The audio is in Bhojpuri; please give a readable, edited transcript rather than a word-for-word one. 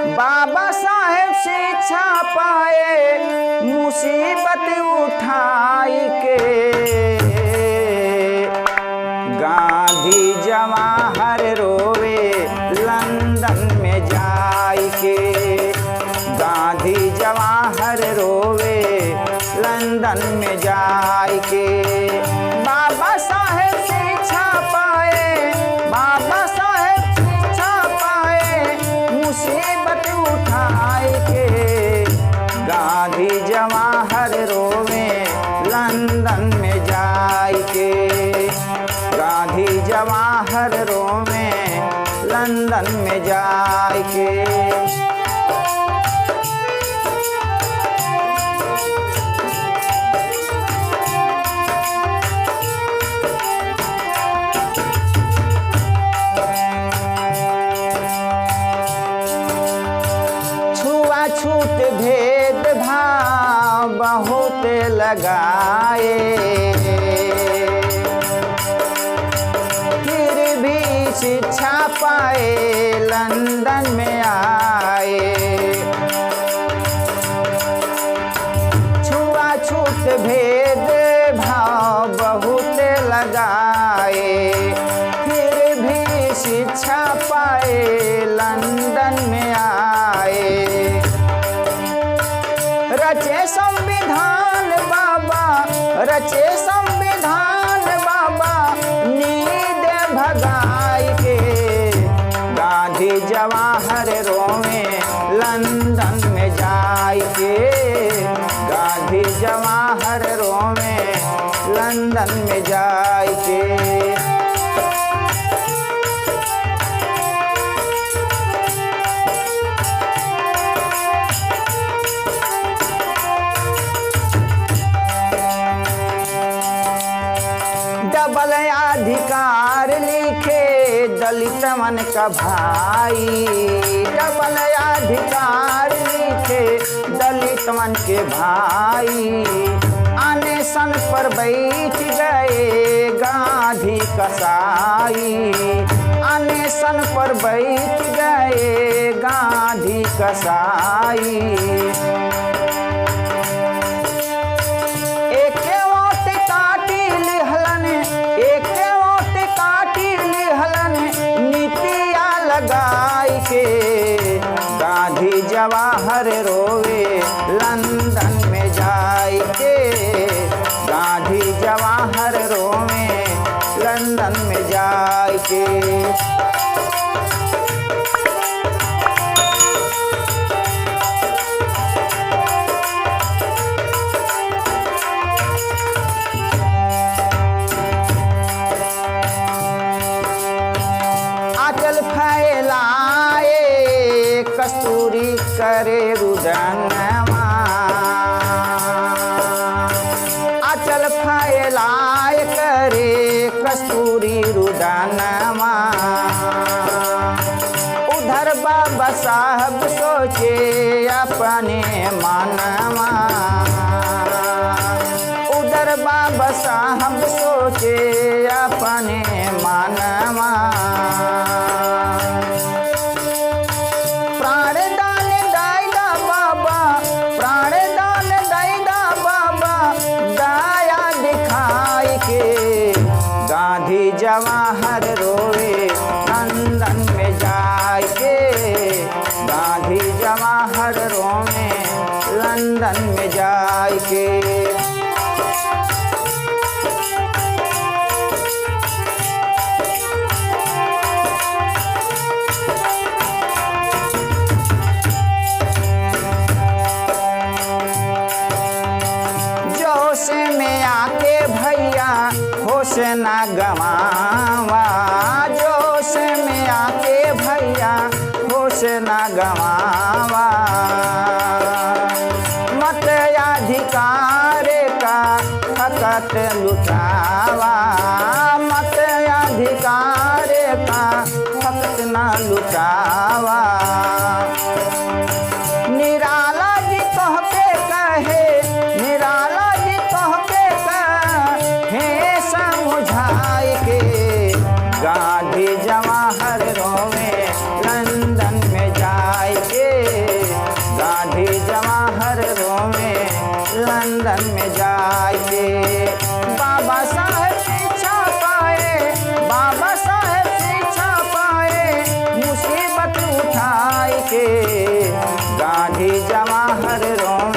बाबा साहेब शिक्षा पाए मुसीबत उठाई के, गांधी जवाहर रोवे लंदन में जाई के, गांधी जवाहर रोवे लंदन में जाई के। बाबा साहेब शिक्षा पाए, बाबा साहेब शिक्षा पाए मुसीबत उठाए के, गांधी जवाहर रोवे लंदन में जाई के, गांधी जवाहर रोवे लंदन में जाई के। छूत भेदभाव बहुत लगाए, फिर भी शिक्षा पाए लंदन में आए। छुआछूत भेदभाव बहुत लगाए, फिर भी शिक्षा पाए लंदन में आए। रचे संविधान बाबा, रचे संविधान बाबा नींद भगाई के, गांधी जवाहर रोवे लंदन में जाई के, गांधी जवाहर रोवे लंदन में जाई के। डबल अधिकार लिखे दलित मन का भाई, डबल अधिकार लिखे दलित मन के भाई। अनशन पर बैठ गए गांधी कसाई, अनशन पर बैठ गए गांधी कसाई। लगाई के, गांधी जवाहर रोवे लंदन में जाई के, गांधी जवाहर रोवे लंदन में जाई के। आंचल फैलाए कस्तूरी करे रुदनवा, आंचल फैलाए करे कस्तूरी रुदनवा। उधर बाबा साहब सोचे अपने मनवा, उधर बाबा साहब सोचे अपने मनवा। प्राणदान दायदा बाबा, प्राणदान दायदा बाबा दया दिखाई के, गांधी जवाहर रोवे लंदन में जाई के, गांधी जवाहर रोवे लंदन में जाई के। जोश में आके भैया होश ना गवावा, जोश में आके भैया होश ना गवावा। मत अधिकार का फकत लुटावा, मत अधिकार का फकत ना लुटावा। निराला जी कह के कहे, निराला जी कह के कहे समझाए के, गांधी जवाहर रोवे लंदन में जाए के, रोम